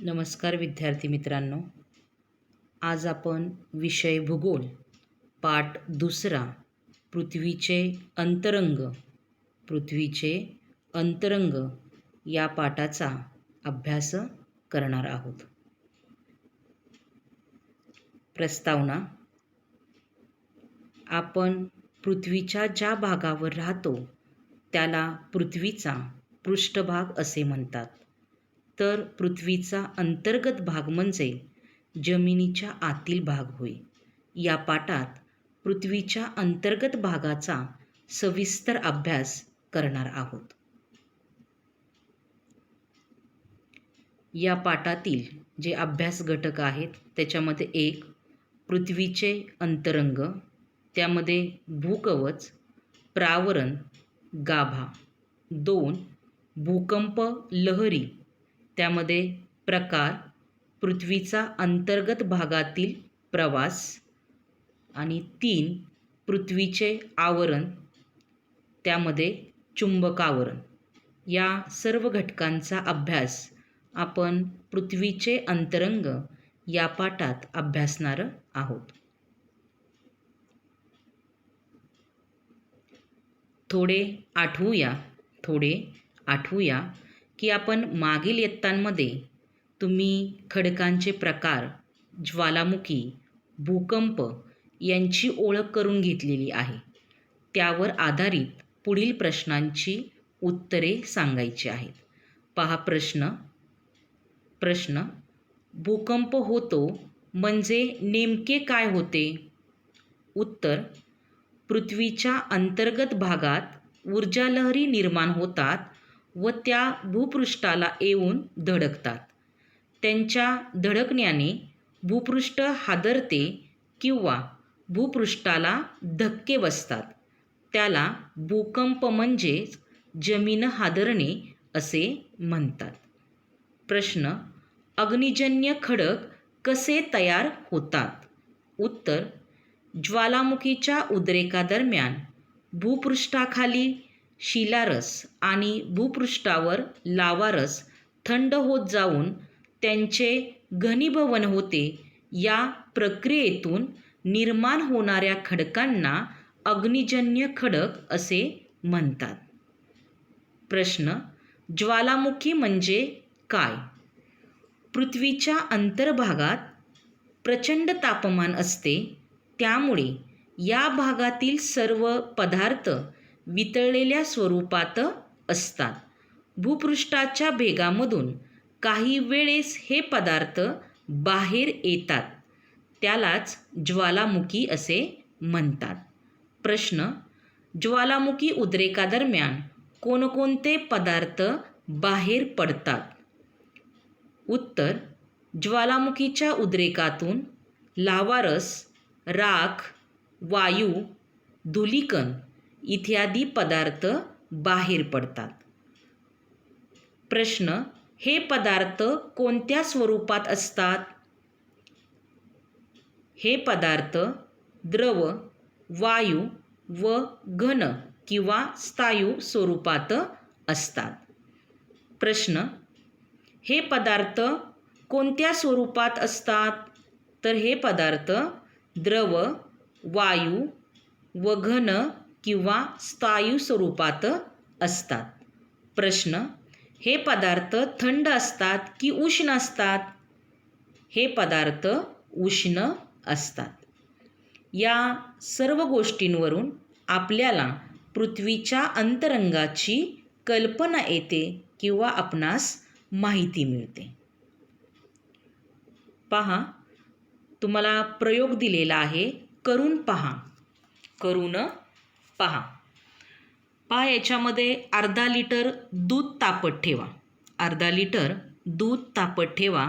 नमस्कार विद्यार्थी मित्रांनो. आज आपण विषय भूगोल पाठ दुसरा पृथ्वीचे अंतरंग पृथ्वीचे अंतरंग या पाठाचा अभ्यास करणार आहोत. प्रस्तावना. आपण पृथ्वीच्या ज्या भागावर राहतो त्याला पृथ्वीचा पृष्ठभाग असे म्हणतात. तर पृथ्वीचा अंतर्गत भाग म्हणजे जमिनीच्या आतील भाग होय. या पाठात पृथ्वीच्या अंतर्गत भागाचा सविस्तर अभ्यास करणार आहोत. या पाठातील जे अभ्यास घटक आहेत त्याच्यामध्ये 1. पृथ्वीचे अंतरंग, त्यामध्ये भूकवच, प्रावरण, गाभा. 2. भूकंप लहरी, त्यामध्ये प्रकार, पृथ्वीचा अंतर्गत भागातील प्रवास. आणि 3. पृथ्वीचे आवरण, त्यामध्ये चुंबकावरण. या सर्व घटकांचा अभ्यास आपण पृथ्वीचे अंतरंग या पाठात अभ्यासणार आहोत. थोडे आठवूया की आपण मागील इयत्तांमध्ये तुम्ही खडकांचे प्रकार, ज्वालामुखी, भूकंप यांची ओळख करून घेतलेली आहे. त्यावर आधारित पुढील प्रश्नांची उत्तरे सांगायची आहेत. पहा प्रश्न. भूकंप होतो म्हणजे नेमके काय होते? उत्तर. पृथ्वीच्या अंतर्गत भागात ऊर्जालहरी निर्माण होतात व त्या भूपृष्ठाला येऊन धडकतात. त्यांच्या धडकण्याने भूपृष्ठ हादरते किंवा भूपृष्ठाला धक्के बसतात. त्याला भूकंप म्हणजेच जमीन हादरणे असे म्हणतात. प्रश्न. अग्निजन्य खडक कसे तयार होतात? उत्तर. ज्वालामुखीच्या उद्रेकादरम्यान भूपृष्ठाखाली शिलारस आणि भूपृष्ठावर लावारस थंड होत जाऊन त्यांचे घनीभवन होते. या प्रक्रियेतून निर्माण होणाऱ्या खडकांना अग्निजन्य खडक असे म्हणतात. प्रश्न. ज्वालामुखी म्हणजे काय? पृथ्वीच्या अंतर्भागात प्रचंड तापमान असते. त्यामुळे या भागातील सर्व पदार्थ वितळलेल्या स्वरूपात असतात. भूपृष्ठाच्या भेगामधून काही वेळेस हे पदार्थ बाहेर येतात. त्यालाच ज्वालामुखी असे म्हणतात. प्रश्न. ज्वालामुखी उद्रेकादरम्यान कोणकोणते पदार्थ बाहेर पडतात? उत्तर. ज्वालामुखीच्या उद्रेकातून लावारस, राख, वायू, धूलिकण इत्यादी पदार्थ बाहेर पडतात. प्रश्न. हे पदार्थ कोणत्या स्वरूपात असतात? हे पदार्थ द्रव, वायू व घन किंवा स्थायू स्वरूपात असतात. प्रश्न. हे पदार्थ कोणत्या स्वरूपात असतात? तर हे पदार्थ द्रव, वायू व घन किंवा स्थायू स्वरूपात असतात. प्रश्न. हे पदार्थ थंड असतात की उष्ण असतात? हे पदार्थ उष्ण असतात. या सर्व गोष्टींवरून आपल्याला पृथ्वीच्या अंतरंगाची कल्पना येते किंवा आपणास माहिती मिळते. पहा, तुम्हाला प्रयोग दिलेला आहे. करून पहा. पहा, याच्यामध्ये अर्धा लिटर दूध तापत ठेवा.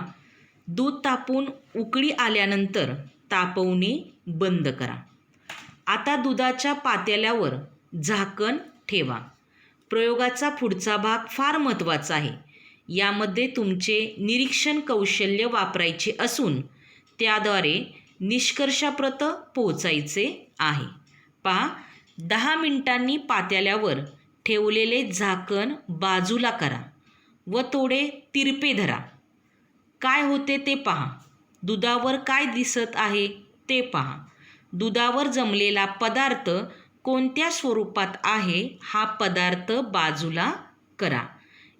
दूध तापून उकळी आल्यानंतर तापवणे बंद करा. आता दुधाच्या पातेल्यावर झाकण ठेवा. प्रयोगाचा पुढचा भाग फार महत्त्वाचा आहे. यामध्ये तुमचे निरीक्षण कौशल्य वापरायचे असून त्याद्वारे निष्कर्षाप्रत पोहोचायचे आहे. पहा, 10 मिनिटांनी पातेल्यावर ठेवलेले झाकण बाजूला करा व थोडे तिरपे धरा. काय होते ते पहा. दुधावर काय दिसत आहे ते पहा. दुधावर जमलेला पदार्थ कोणत्या स्वरूपात आहे हा पदार्थ बाजूला करा.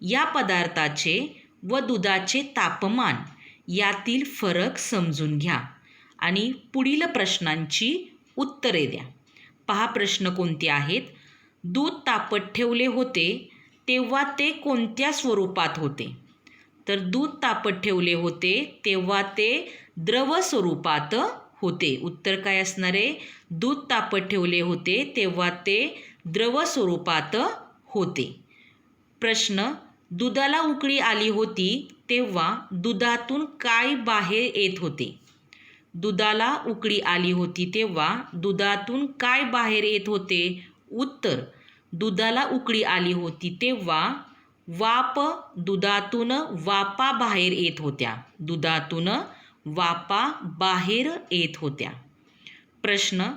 या पदार्थाचे व दुधाचे तापमान यातील फरक समजून घ्या आणि पुढील प्रश्नांची उत्तरे द्या. पहा प्रश्न कोणते आहेत. दूध तापत ठेवले होते तेव्हा ते कोणत्या स्वरूपात होते. तर दूध तापत ठेवले होते तेव्हा ते द्रव स्वरूपात होते. उत्तर काय असणार आहे. दूध तापत ठेवले होते तेव्हा ते द्रव स्वरूपात होते. प्रश्न. दुधाला उकळी आली होती तेव्हा दुधातून काय बाहेर येत होते. दुधाला उकळी आली होती तेव्हा दुधातून काय बाहेर येत होते. उत्तर. दुधाला उकळी आली होती तेव्हा वाफ दुधातून वाफा बाहेर येत होत्या. दुधातून वाफा बाहेर येत होत्या. प्रश्न.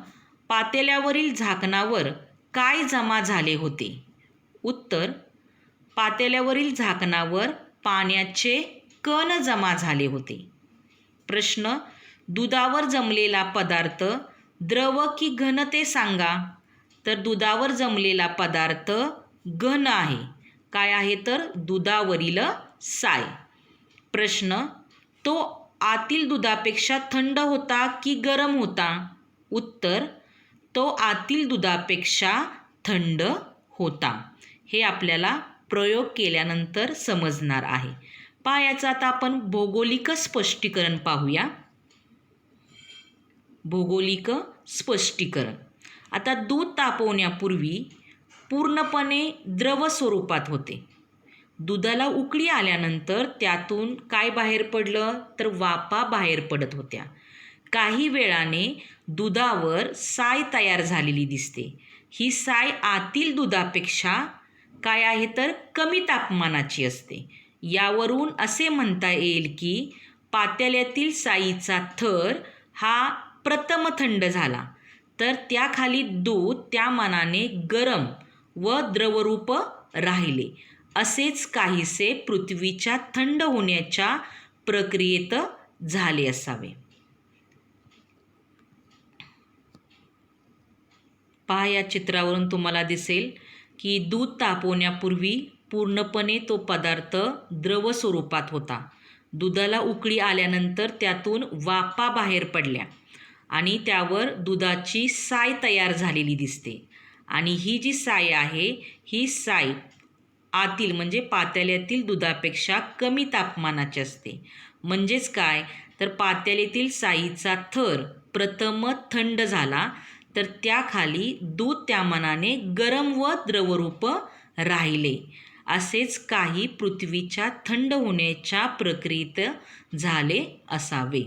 पातेल्यावरील झाकणावर काय जमा झाले होते. उत्तर. पातेल्यावरील झाकणावर पाण्याचे कण जमा झाले होते. प्रश्न. दुधावर जमलेला पदार्थ द्रव की घन ते सांगा. तर दुधावर जमलेला पदार्थ घन आहे. काय आहे तर दुधावरील साय. प्रश्न. तो आतील दुधापेक्षा थंड होता की गरम होता. उत्तर. तो आतील दुधापेक्षा थंड होता. हे आपल्याला प्रयोग केल्यानंतर समजणार आहे. पहा याचं आता आपण भौगोलिक स्पष्टीकरण पाहूया. भौगोलिक स्पष्टीकरण. आता दूध तापवण्यापूर्वी पूर्णपणे द्रव स्वरूपात होते. दुधाला उकळी आल्यानंतर त्यातून काय बाहेर पडलं तर वाफा बाहेर पडत होत्या. काही वेळाने दुधावर साय तयार झालेली दिसते. ही साय आतील दुधापेक्षा काय आहे तर कमी तापमानाची असते. यावरून असे म्हणता येईल की पातेल्यातील साईचा थर हा प्रथम थंड झाला तर त्याखाली दूध त्या मानाने गरम व द्रवरूप राहिले. असेच काहीसे पृथ्वीच्या थंड होण्याच्या प्रक्रियेत झाले असावे. पहा या चित्रावरून तुम्हाला दिसेल की दूध तापवण्यापूर्वी पूर्णपणे तो पदार्थ द्रव स्वरूपात होता. दुधाला उकळी आल्यानंतर त्यातून वाफा बाहेर पडल्या आणि त्यावर दुधाची साय तयार झालेली दिसते. आणि ही जी साय आहे ही साय आतील म्हणजे पातेल्यातील दुधापेक्षा कमी तापमानाची असते. म्हणजेच काय तर पातेल्यातील साईचा थर प्रथम थंड झाला तर त्याखाली दूध त्या मानाने गरम व द्रवरूप राहिले. असेच काही पृथ्वीच्या थंड होण्याच्या प्रक्रियेत झाले असावे.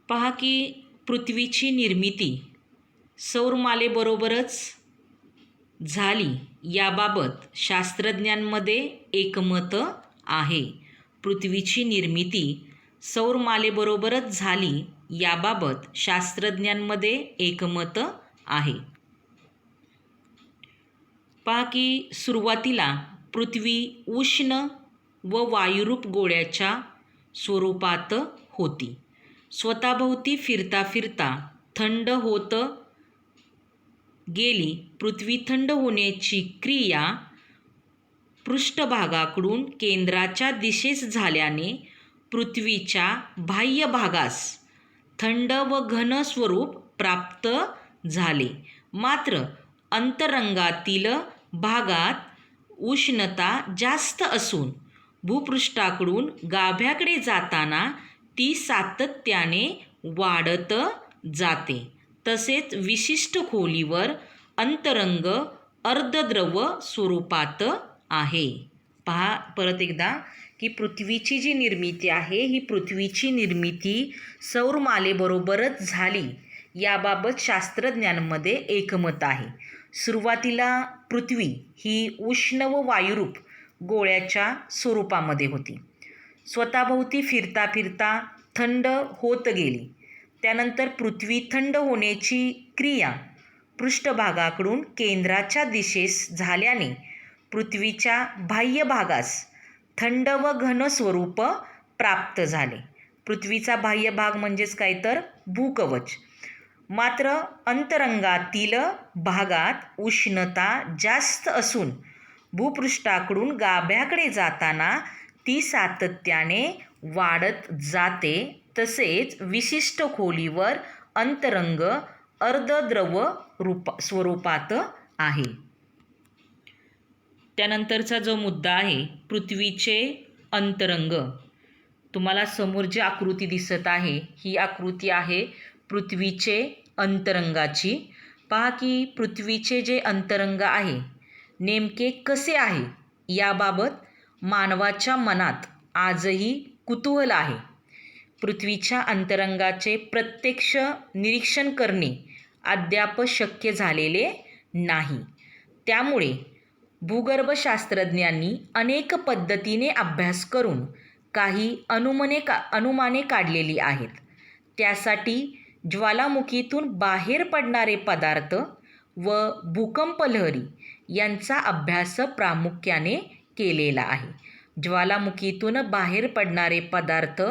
पहा की पृथ्वीची निर्मिती सौरमालेबरोबरच झाली याबाबत शास्त्रज्ञांमध्ये एकमत आहे. पृथ्वीची निर्मिती सौरमालेबरोबरच झाली याबाबत शास्त्रज्ञांमध्ये एकमत आहे. पहा की सुरुवातीला पृथ्वी उष्ण व वायुरूप गोळ्याच्या स्वरूपात होती. स्वतःभोवती फिरता फिरता थंड होत गेली. पृथ्वी थंड होण्याची क्रिया पृष्ठभागाकडून केंद्राच्या दिशेस झाल्याने पृथ्वीच्या बाह्य भागास थंड व घन स्वरूप प्राप्त झाले. मात्र अंतरंगातील भागात उष्णता जास्त असून भूपृष्ठाकडून गाभ्याकडे जाताना ती सातत्याने वाढत जाते. तसेच विशिष्ट खोलीवर अंतरंग अर्धद्रव स्वरूपात आहे. पहा परत एकदा की पृथ्वीची जी निर्मिती आहे ही पृथ्वीची निर्मिती सौरमालेबरोबरच झाली याबाबत शास्त्रज्ञांमध्ये एकमत आहे. सुरुवातीला पृथ्वी ही उष्ण व वायुरूप गोळ्याच्या स्वरूपामध्ये होती. स्वतःभोवती फिरता फिरता थंड होत गेली. त्यानंतर पृथ्वी थंड होण्याची क्रिया पृष्ठभागाकडून केंद्राच्या दिशेस झाल्याने पृथ्वीच्या बाह्य भागास थंड व घन स्वरूप प्राप्त झाले. पृथ्वीचा बाह्य भाग म्हणजेच काय तर भूकवच. मात्र अंतरंगातील भागात उष्णता जास्त असून भूपृष्ठाकडून गाभ्याकडे जाताना ती सातत्याने वाढत जाते. तसेच विशिष्ट खोलीवर अंतरंग अर्धद्रव स्वरूपात आहे. त्यानंतरचा जो मुद्दा आहे पृथ्वीचे अंतरंग. तुम्हाला समोर जी आकृती दिसत आहे ही आकृती आहे पृथ्वीचे अंतरंगाची. पहा की पृथ्वीचे जे अंतरंग आहे नेमके कसे आहे याबाबत मानवाच्या मनात आजही कुतूहल आहे. पृथ्वीच्या अंतरंगाचे प्रत्यक्ष निरीक्षण करणे अद्याप शक्य झालेले नाही. त्यामुळे भूगर्भशास्त्रज्ञांनी अनेक पद्धतीने अभ्यास करून काही अनुमाने काढलेली आहेत. त्यासाठी ज्वालामुखीतून बाहेर पडणारे पदार्थ व भूकंप लहरी यांचा अभ्यास प्रामुख्याने केलेला आहे. ज्वालामुखीतून बाहेर पडणारे पदार्थ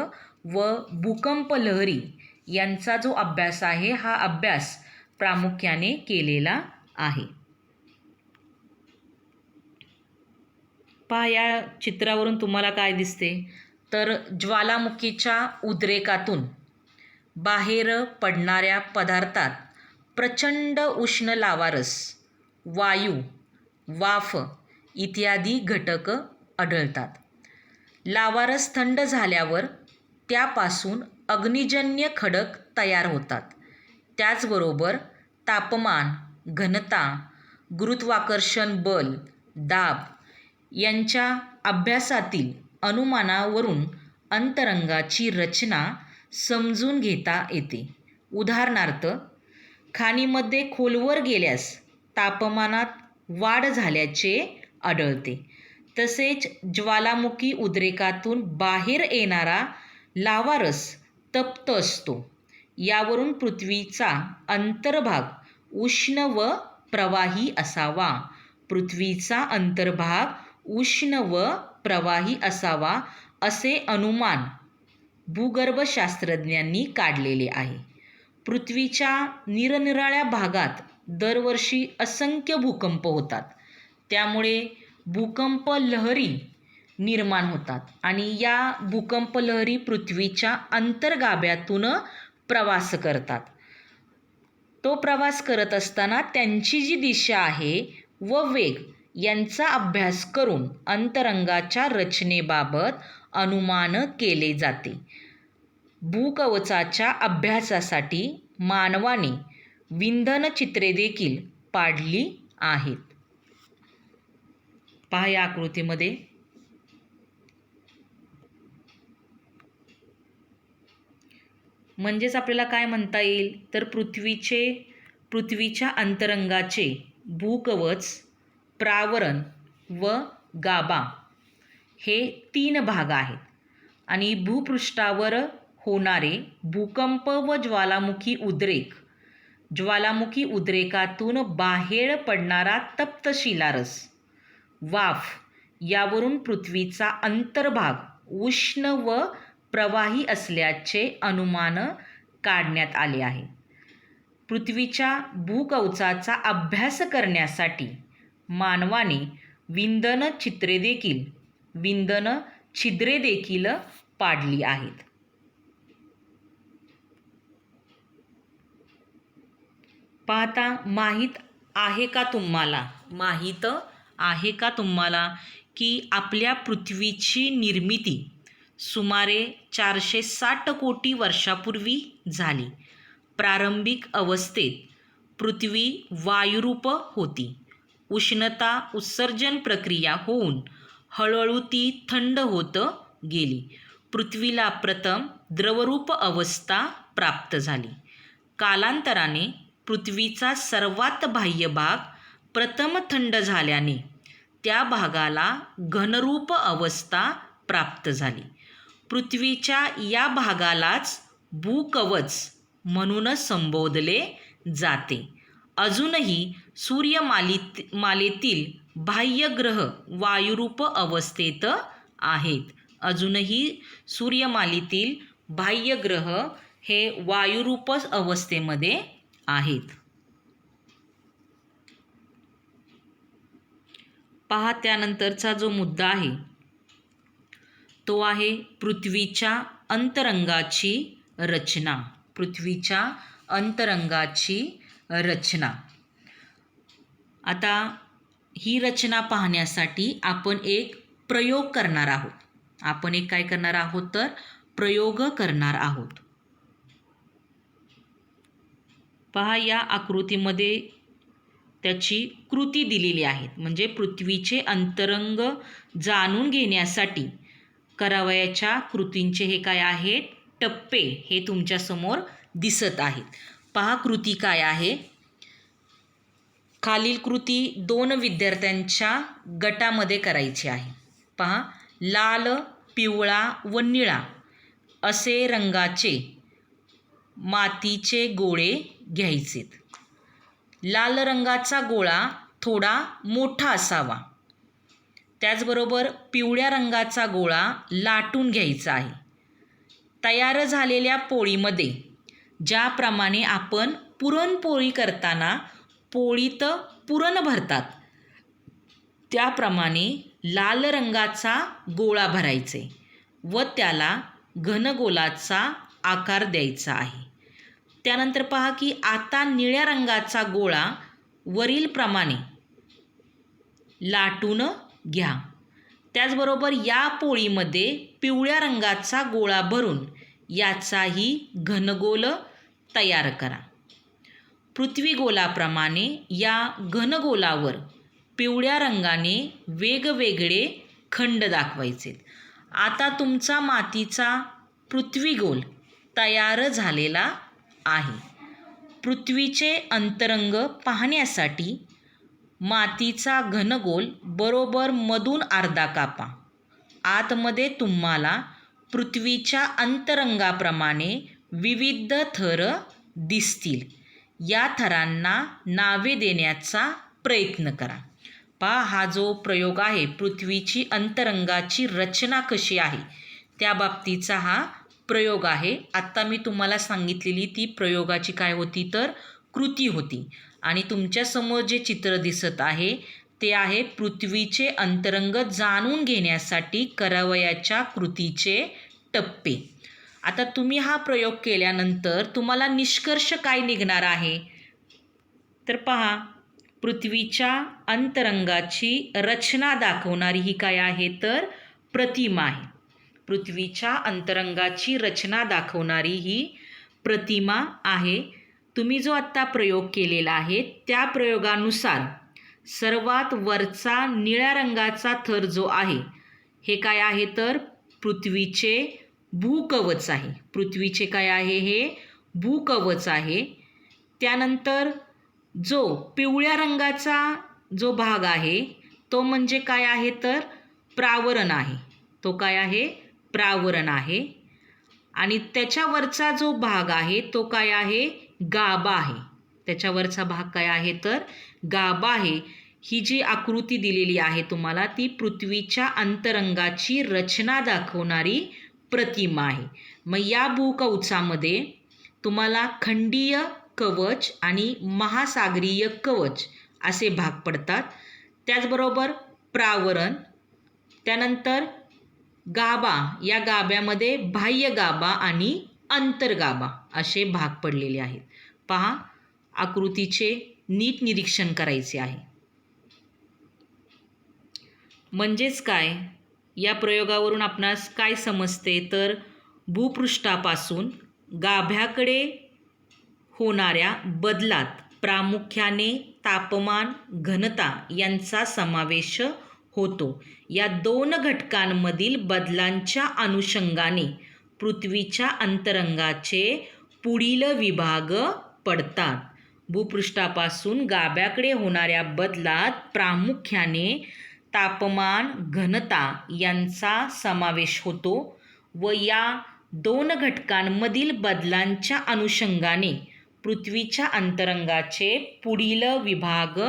व भूकंप लहरी यांचा जो अभ्यास आहे हा अभ्यास प्रामुख्याने केलेला आहे. पहा या चित्रावरून तुम्हाला काय दिसते तर ज्वालामुखीच्या उद्रेकातून बाहेर पडणाऱ्या पदार्थात प्रचंड उष्ण लावारस, वायू, वाफ इत्यादी घटक आढळतात. लावारस थंड झाल्यावर त्यापासून अग्निजन्य खडक तयार होतात. त्याचबरोबर तापमान, घनता, गुरुत्वाकर्षण बल, दाब यांच्या अभ्यासातील अनुमानावरून अंतरंगाची रचना समजून घेता येते. उदाहरणार्थ खाणीमध्ये खोलवर गेल्यास तापमानात वाढ झाल्याचे आढळते. तसेच ज्वालामुखी उद्रेकातून बाहेर येणारा लावारस तप्त असतो. यावरून पृथ्वीचा अंतर्भाग उष्ण व प्रवाही असावा. पृथ्वीचा अंतर्भाग उष्ण व प्रवाही असावा असे अनुमान भूगर्भशास्त्रज्ञांनी काढलेले आहे. पृथ्वीच्या निरनिराळ्या भागात दरवर्षी असंख्य भूकंप होतात. त्यामुळे भूकंप लहरी निर्माण होतात आणि या भूकंप लहरी पृथ्वीच्या अंतर्गाभ्यातून प्रवास करतात. तो प्रवास करत असताना त्यांची जी दिशा आहे व वेग यांचा अभ्यास करून अंतरंगाच्या रचनेबाबत अनुमान केले जाते. भूकवचाच्या अभ्यासासाठी मानवाने विंधन चित्रे देखील पाडली आहेत. पहा या आकृतीमध्ये म्हणजेच आपल्याला काय म्हणता येईल तर पृथ्वीच्या अंतरंगाचे भूकवच, प्रावरण व गाभा हे 3 भाग आहेत आणि भूपृष्ठावर होणारे भूकंप व ज्वालामुखी उद्रेक, ज्वालामुखी उद्रेकातून बाहेर पडणारा तप्त शिलारस, वाफ यावरून पृथ्वीचा अंतर्भाग उष्ण व प्रवाही असल्याचे अनुमान काढण्यात आले आहे. पृथ्वीच्या भूकवचाचा अभ्यास करण्यासाठी मानवाने विंधन छिद्रे देखील पाडली आहेत. पाहता माहीत आहे का तुम्हाला की आपल्या पृथ्वीची निर्मिती सुमारे 460 कोटी वर्षापूर्वी झाली. प्रारंभिक अवस्थेत पृथ्वी वायुरूप होती. उष्णता उत्सर्जन प्रक्रिया होऊन हळूहळू ती थंड होत गेली. पृथ्वीला प्रथम द्रवरूप अवस्था प्राप्त झाली. कालांतराने पृथ्वीचा सर्वात बाह्य भाग प्रथम थंड झाल्याने त्या भागाला घनरूप अवस्था प्राप्त झाली. पृथ्वीच्या या भागालाच भूकवच म्हणून संबोधले जाते. अजूनही सूर्यमालेतील बाह्यग्रह वायुरूप अवस्थेत आहेत. अजूनही सूर्यमालेतील बाह्यग्रह हे वायुरूप अवस्थेमध्ये आहेत. पहा त्यानंतरचा जो मुद्दा आहे तो आहे पृथ्वीच्या अंतरंगाची रचना. पृथ्वीच्या अंतरंगाची रचना. आता ही रचना पाहण्यासाठी आपण एक प्रयोग करणार आहोत. आपण एक काय करणार आहोत तर प्रयोग करणार आहोत. पहा या आकृतीमध्ये त्याची कृती दिलेली आहे. म्हणजे पृथ्वीचे अंतरंग जाणून घेण्यासाठी करावयाच्या कृतींचे हे काय आहेत टप्पे हे तुमच्यासमोर दिसत आहेत. पहा कृती काय आहे. खालील कृती 2 विद्यार्थ्यांच्या गटामध्ये करायची आहे. पहा लाल, पिवळा व निळा असे रंगाचे मातीचे गोळे घ्यायचेत. लाल रंगाचा गोळा थोडा मोठा असावा. त्याचबरोबर पिवळ्या रंगाचा गोळा लाटून घ्यायचा आहे. तयार झालेल्या पोळीमध्ये ज्याप्रमाणे आपण पुरणपोळी करताना पोळीत पुरण भरतात त्याप्रमाणे लाल रंगाचा गोळा भरायचे व त्याला घनगोलाचा आकार द्यायचा आहे. त्यानंतर पहा की आता निळ्या रंगाचा गोळा वरीलप्रमाणे लाटून घ्या. त्याचबरोबर या पोळीमध्ये पिवळ्या रंगाचा गोळा भरून याचाही घनगोल तयार करा. पृथ्वीगोलाप्रमाणे या घनगोलावर पिवळ्या रंगाने वेगवेगळे खंड दाखवायचे. आता तुमचा मातीचा पृथ्वीगोल तयार झालेला आहे. पृथ्वीचे अंतरंग पाहण्यासाठी मातीचा घनगोल बरोबर मधून अर्धा कापा. आतमध्ये तुम्हाला पृथ्वीच्या अंतरंगाप्रमाणे विविध थर दिसतील. या थरांना नावे देण्याचा प्रयत्न करा. पहा हा जो प्रयोग आहे पृथ्वीची अंतरंगाची रचना कशी आहे त्या बाबतीचा हा प्रयोग आहे. आत्ता मी तुम्हाला सांगितलेली ती प्रयोगाची काय होती तर कृती होती. आणि तुमच्यासमोर जे चित्र दिसत आहे ते आहे पृथ्वीचे अंतरंग जाणून घेण्यासाठी करावयाच्या कृतीचे टप्पे. आता तुम्ही हा प्रयोग केल्यानंतर तुम्हाला निष्कर्ष काय निघणार आहे तर पहा पृथ्वीच्या अंतरंगाची रचना दाखवणारी ही काय आहे तर प्रतिमा आहे. पृथ्वीच्या अंतरंगाची रचना दाखवणारी ही प्रतिमा आहे. तुम्ही जो आत्ता प्रयोग केलेला आहे त्या प्रयोगानुसार सर्वात वरचा निळ्या रंगाचा थर जो आहे हे काय आहे तर पृथ्वीचे भूकवच आहे. पृथ्वीचे काय आहे हे भूकवच आहे. त्यानंतर जो पिवळ्या रंगाचा जो भाग आहे तो म्हणजे काय आहे तर प्रावरण आहे. तो काय आहे प्रावरण आहे. आणि त्याच्यावरचा जो भाग आहे तो काय आहे गाभा आहे. त्याच्यावरचा भाग काय आहे तर गाभा आहे. ही जी आकृती दिलेली आहे तुम्हाला ती पृथ्वीच्या अंतरंगाची रचना दाखवणारी प्रतिमा आहे. मग या भूकवचामध्ये तुम्हाला खंडीय कवच आणि महासागरीय कवच असे भाग पडतात. त्याचबरोबर प्रावरण, त्यानंतर गाभा, या गाभ्यामध्ये बाह्य गाभा आणि अंतर्गाभा असे भाग पडलेले आहेत. पहा आकृतीचे नीट निरीक्षण करायचे आहे. म्हणजेच काय या प्रयोगावरून आपणास काय समजते तर भूपृष्ठापासून गाभ्याकडे होणाऱ्या बदलात प्रामुख्याने तापमान, घनता यांचा समावेश होतो. या 2 घटकांमधील बदलांच्या अनुषंगाने पृथ्वीच्या अंतरंगाचे पुढील विभाग पडतात. भूपृष्ठापासून गाभ्याकडे होणाऱ्या बदलात प्रामुख्याने तापमान, घनता यांचा समावेश होतो व या 2 घटकांमधील बदलांच्या अनुषंगाने पृथ्वीच्या अंतरंगाचे पुढील विभाग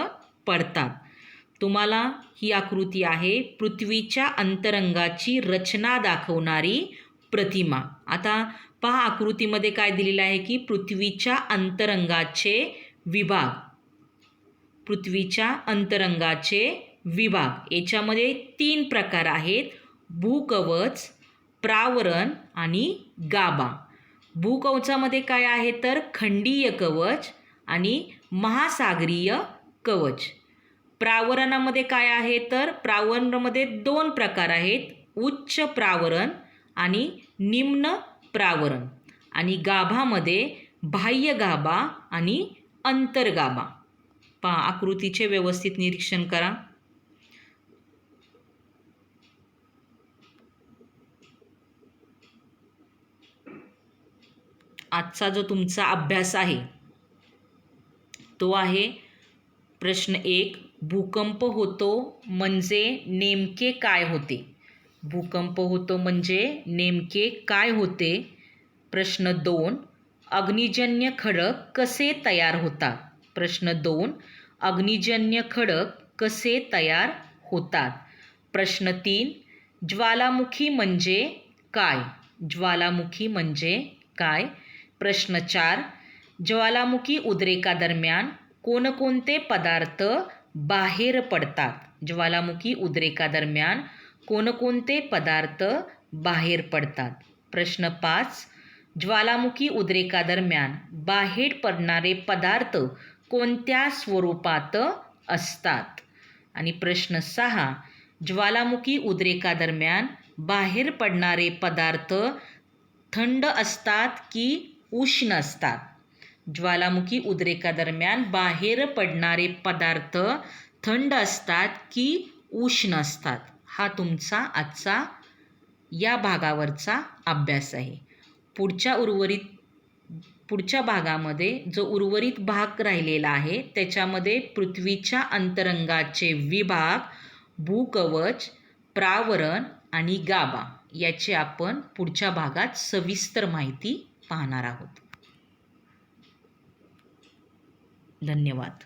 पडतात. तुम्हाला ही आकृती आहे पृथ्वीच्या अंतरंगाची रचना दाखवणारी प्रतिमा. आता पहा आकृतीमध्ये काय दिलेलं आहे की पृथ्वीच्या अंतरंगाचे विभाग. पृथ्वीच्या अंतरंगाचे विभाग याच्यामध्ये 3 प्रकार आहेत: भूकवच, प्रावरण आणि गाभा. भूकवचामध्ये काय आहे तर खंडीय कवच आणि महासागरीय कवच. प्रावरणामध्ये काय आहे तर प्रावरणामध्ये 2 प्रकार आहेत: उच्च प्रावरण आणि निम्न प्रावरण. आणि गाभामध्ये बाह्य गाभा आणि अंतर्गाभा. पहा आकृतीचे व्यवस्थित निरीक्षण करा. आजचा जो तुमचा अभ्यास आहे तो आहे प्रश्न 1, भूकंप होतो म्हणजे नेमके काय होते? भूकंप होतो म्हणजे नेमके काय होते? प्रश्न 2, अग्निजन्य खडक कसे तयार होतात? प्रश्न 2, अग्निजन्य खडक कसे तयार होतात? प्रश्न 3, ज्वालामुखी म्हणजे काय? ज्वालामुखी म्हणजे काय? प्रश्न 4, ज्वालामुखी उद्रेकादरम्यान कोणकोणते पदार्थ बाहेर पडतात? ज्वालामुखी उद्रेकादरम्यान कोणकोणते पदार्थ बाहेर पडतात? प्रश्न 5, ज्वालामुखी उद्रेकादरम्यान बाहेर पडणारे पदार्थ कोणत्या स्वरूपात असतात? आणि प्रश्न 6, ज्वालामुखी उद्रेकादरम्यान बाहेर पडणारे पदार्थ थंड असतात की उष्ण असतात? ज्वालामुखी उद्रेकादरम्यान बाहेर पडणारे पदार्थ थंड असतात की उष्ण असतात? हा तुमचा आजचा या भागावरचा अभ्यास आहे. पुढच्या भागामध्ये जो उर्वरित भाग राहिलेला आहे त्याच्यामध्ये पृथ्वीच्या अंतरंगाचे विभाग, भूकवच, प्रावरण आणि गाभा याची आपण पुढच्या भागात सविस्तर माहिती पाहणार आहोत. धन्यवाद.